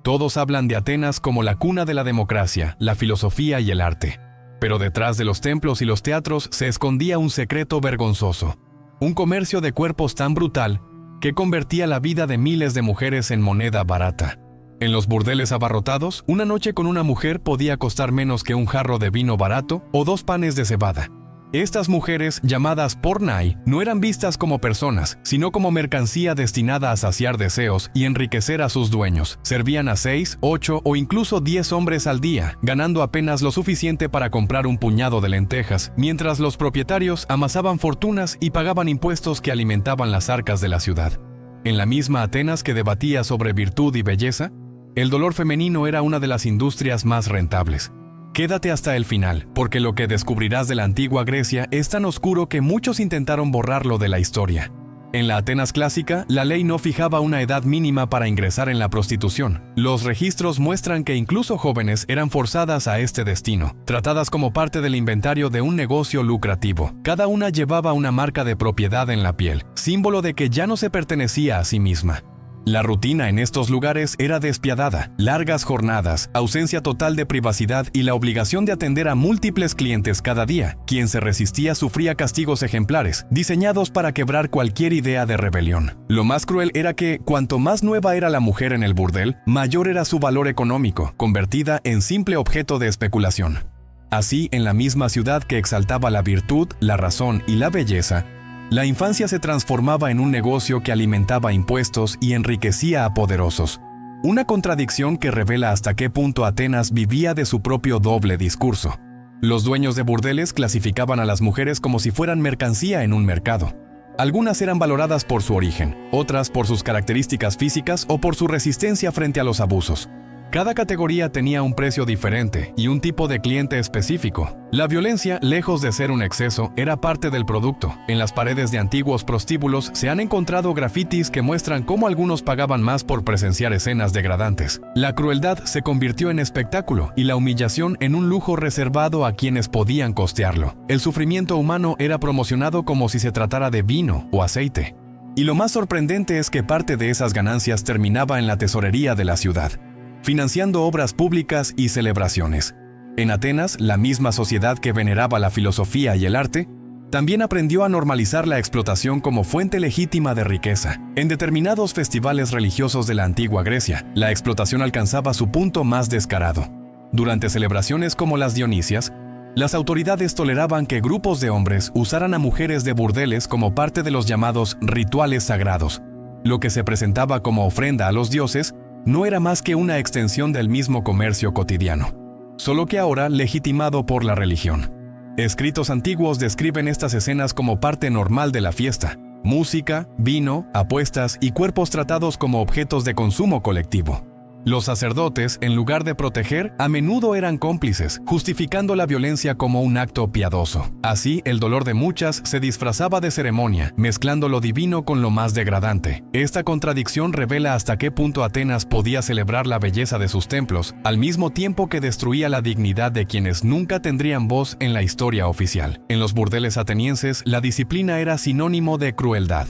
Todos hablan de Atenas como la cuna de la democracia, la filosofía y el arte. Pero detrás de los templos y los teatros se escondía un secreto vergonzoso. Un comercio de cuerpos tan brutal que convertía la vida de miles de mujeres en moneda barata. En los burdeles abarrotados, una noche con una mujer podía costar menos que un jarro de vino barato o 2 panes de cebada. Estas mujeres, llamadas pornai, no eran vistas como personas, sino como mercancía destinada a saciar deseos y enriquecer a sus dueños. Servían a 6, 8 o incluso 10 hombres al día, ganando apenas lo suficiente para comprar un puñado de lentejas, mientras los propietarios amasaban fortunas y pagaban impuestos que alimentaban las arcas de la ciudad. En la misma Atenas que debatía sobre virtud y belleza, el dolor femenino era una de las industrias más rentables. Quédate hasta el final, porque lo que descubrirás de la antigua Grecia es tan oscuro que muchos intentaron borrarlo de la historia. En la Atenas clásica, la ley no fijaba una edad mínima para ingresar en la prostitución. Los registros muestran que incluso jóvenes eran forzadas a este destino, tratadas como parte del inventario de un negocio lucrativo. Cada una llevaba una marca de propiedad en la piel, símbolo de que ya no se pertenecía a sí misma. La rutina en estos lugares era despiadada: largas jornadas, ausencia total de privacidad y la obligación de atender a múltiples clientes cada día. Quien se resistía sufría castigos ejemplares, diseñados para quebrar cualquier idea de rebelión. Lo más cruel era que, cuanto más nueva era la mujer en el burdel, mayor era su valor económico, convertida en simple objeto de especulación. Así, en la misma ciudad que exaltaba la virtud, la razón y la belleza, la infancia se transformaba en un negocio que alimentaba impuestos y enriquecía a poderosos. Una contradicción que revela hasta qué punto Atenas vivía de su propio doble discurso. Los dueños de burdeles clasificaban a las mujeres como si fueran mercancía en un mercado. Algunas eran valoradas por su origen, otras por sus características físicas o por su resistencia frente a los abusos. Cada categoría tenía un precio diferente y un tipo de cliente específico. La violencia, lejos de ser un exceso, era parte del producto. En las paredes de antiguos prostíbulos se han encontrado grafitis que muestran cómo algunos pagaban más por presenciar escenas degradantes. La crueldad se convirtió en espectáculo y la humillación en un lujo reservado a quienes podían costearlo. El sufrimiento humano era promocionado como si se tratara de vino o aceite. Y lo más sorprendente es que parte de esas ganancias terminaba en la tesorería de la ciudad, financiando obras públicas y celebraciones. En Atenas, la misma sociedad que veneraba la filosofía y el arte, también aprendió a normalizar la explotación como fuente legítima de riqueza. En determinados festivales religiosos de la antigua Grecia, la explotación alcanzaba su punto más descarado. Durante celebraciones como las Dionisias, las autoridades toleraban que grupos de hombres usaran a mujeres de burdeles como parte de los llamados rituales sagrados. Lo que se presentaba como ofrenda a los dioses no era más que una extensión del mismo comercio cotidiano, solo que ahora legitimado por la religión. Escritos antiguos describen estas escenas como parte normal de la fiesta: música, vino, apuestas y cuerpos tratados como objetos de consumo colectivo. Los sacerdotes, en lugar de proteger, a menudo eran cómplices, justificando la violencia como un acto piadoso. Así, el dolor de muchas se disfrazaba de ceremonia, mezclando lo divino con lo más degradante. Esta contradicción revela hasta qué punto Atenas podía celebrar la belleza de sus templos, al mismo tiempo que destruía la dignidad de quienes nunca tendrían voz en la historia oficial. En los burdeles atenienses, la disciplina era sinónimo de crueldad.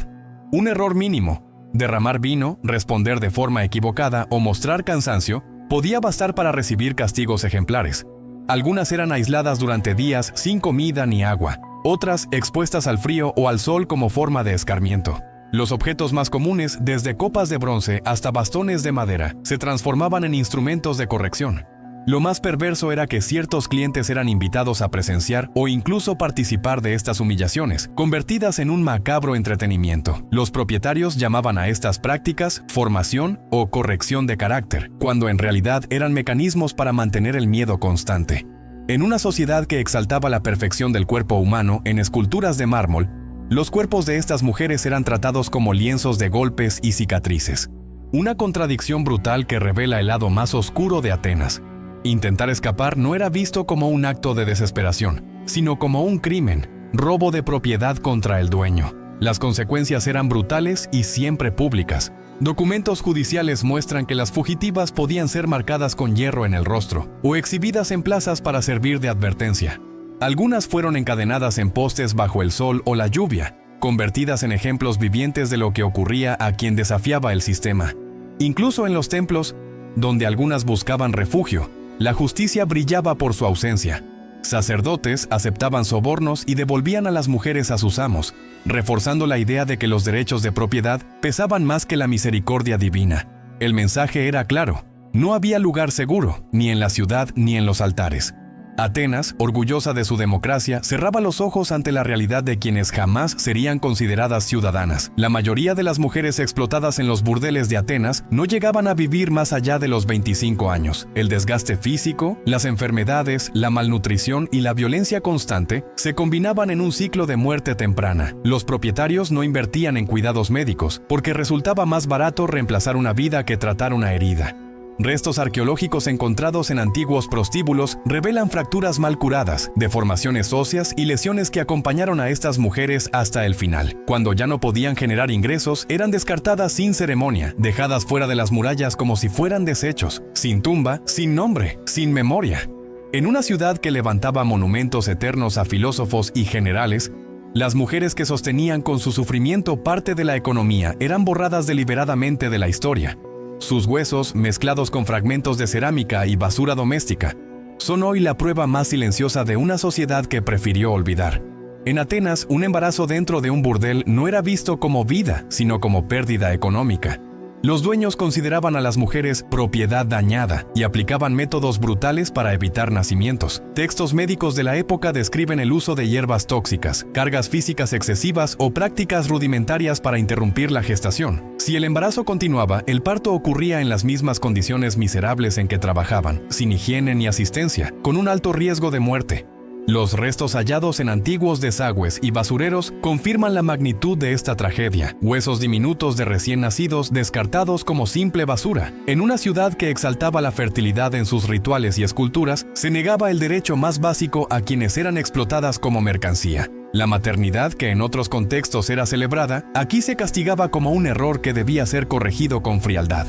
Un error mínimo, derramar vino, responder de forma equivocada o mostrar cansancio, podía bastar para recibir castigos ejemplares. Algunas eran aisladas durante días sin comida ni agua, otras expuestas al frío o al sol como forma de escarmiento. Los objetos más comunes, desde copas de bronce hasta bastones de madera, se transformaban en instrumentos de corrección. Lo más perverso era que ciertos clientes eran invitados a presenciar o incluso participar de estas humillaciones, convertidas en un macabro entretenimiento. Los propietarios llamaban a estas prácticas formación o corrección de carácter, cuando en realidad eran mecanismos para mantener el miedo constante. En una sociedad que exaltaba la perfección del cuerpo humano en esculturas de mármol, los cuerpos de estas mujeres eran tratados como lienzos de golpes y cicatrices. Una contradicción brutal que revela el lado más oscuro de Atenas. Intentar escapar no era visto como un acto de desesperación, sino como un crimen, robo de propiedad contra el dueño. Las consecuencias eran brutales y siempre públicas. Documentos judiciales muestran que las fugitivas podían ser marcadas con hierro en el rostro o exhibidas en plazas para servir de advertencia. Algunas fueron encadenadas en postes bajo el sol o la lluvia, convertidas en ejemplos vivientes de lo que ocurría a quien desafiaba el sistema. Incluso en los templos, Donde algunas buscaban refugio, la justicia brillaba por su ausencia. Sacerdotes aceptaban sobornos y devolvían a las mujeres a sus amos, reforzando la idea de que los derechos de propiedad pesaban más que la misericordia divina. El mensaje era claro: no había lugar seguro, ni en la ciudad ni en los altares. Atenas, orgullosa de su democracia, cerraba los ojos ante la realidad de quienes jamás serían consideradas ciudadanas. La mayoría de las mujeres explotadas en los burdeles de Atenas no llegaban a vivir más allá de los 25 años. El desgaste físico, las enfermedades, la malnutrición y la violencia constante se combinaban en un ciclo de muerte temprana. Los propietarios no invertían en cuidados médicos, porque resultaba más barato reemplazar una vida que tratar una herida. Restos arqueológicos encontrados en antiguos prostíbulos revelan fracturas mal curadas, deformaciones óseas y lesiones que acompañaron a estas mujeres hasta el final. Cuando ya no podían generar ingresos, eran descartadas sin ceremonia, dejadas fuera de las murallas como si fueran desechos, sin tumba, sin nombre, sin memoria. En una ciudad que levantaba monumentos eternos a filósofos y generales, las mujeres que sostenían con su sufrimiento parte de la economía eran borradas deliberadamente de la historia. Sus huesos, mezclados con fragmentos de cerámica y basura doméstica, son hoy la prueba más silenciosa de una sociedad que prefirió olvidar. En Atenas, un embarazo dentro de un burdel no era visto como vida, sino como pérdida económica. Los dueños consideraban a las mujeres propiedad dañada y aplicaban métodos brutales para evitar nacimientos. Textos médicos de la época describen el uso de hierbas tóxicas, cargas físicas excesivas o prácticas rudimentarias para interrumpir la gestación. Si el embarazo continuaba, el parto ocurría en las mismas condiciones miserables en que trabajaban, sin higiene ni asistencia, con un alto riesgo de muerte. Los restos hallados en antiguos desagües y basureros confirman la magnitud de esta tragedia. Huesos diminutos de recién nacidos descartados como simple basura. En una ciudad que exaltaba la fertilidad en sus rituales y esculturas, se negaba el derecho más básico a quienes eran explotadas como mercancía. La maternidad, que en otros contextos era celebrada, aquí se castigaba como un error que debía ser corregido con frialdad.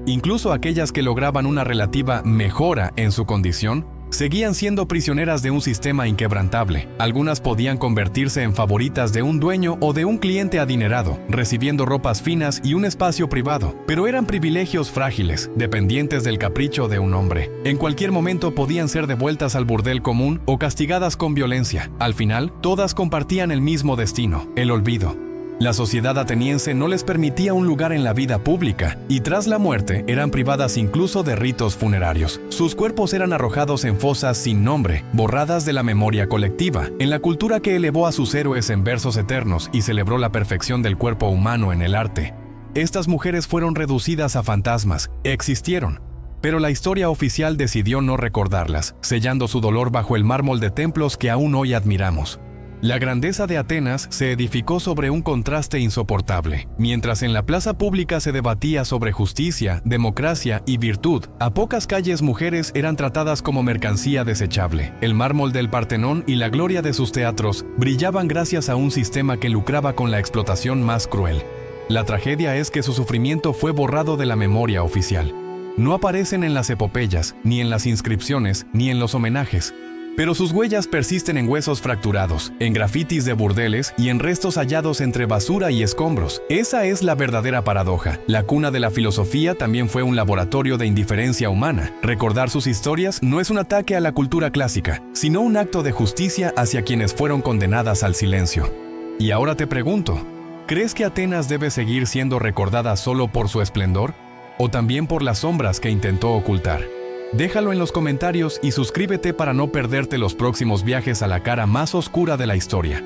Incluso aquellas que lograban una relativa mejora en su condición, seguían siendo prisioneras de un sistema inquebrantable. Algunas podían convertirse en favoritas de un dueño o de un cliente adinerado, recibiendo ropas finas y un espacio privado, pero eran privilegios frágiles, dependientes del capricho de un hombre. En cualquier momento podían ser devueltas al burdel común o castigadas con violencia. Al final, todas compartían el mismo destino: el olvido. La sociedad ateniense no les permitía un lugar en la vida pública, y tras la muerte eran privadas incluso de ritos funerarios. Sus cuerpos eran arrojados en fosas sin nombre, borradas de la memoria colectiva. En la cultura que elevó a sus héroes en versos eternos y celebró la perfección del cuerpo humano en el arte, estas mujeres fueron reducidas a fantasmas. Existieron, pero la historia oficial decidió no recordarlas, sellando su dolor bajo el mármol de templos que aún hoy admiramos. La grandeza de Atenas se edificó sobre un contraste insoportable. Mientras en la plaza pública se debatía sobre justicia, democracia y virtud, a pocas calles mujeres eran tratadas como mercancía desechable. El mármol del Partenón y la gloria de sus teatros brillaban gracias a un sistema que lucraba con la explotación más cruel. La tragedia es que su sufrimiento fue borrado de la memoria oficial. No aparecen en las epopeyas, ni en las inscripciones, ni en los homenajes. Pero sus huellas persisten en huesos fracturados, en grafitis de burdeles y en restos hallados entre basura y escombros. Esa es la verdadera paradoja. La cuna de la filosofía también fue un laboratorio de indiferencia humana. Recordar sus historias no es un ataque a la cultura clásica, sino un acto de justicia hacia quienes fueron condenadas al silencio. Y ahora te pregunto, ¿crees que Atenas debe seguir siendo recordada solo por su esplendor? ¿O también por las sombras que intentó ocultar? Déjalo en los comentarios y suscríbete para no perderte los próximos viajes a la cara más oscura de la historia.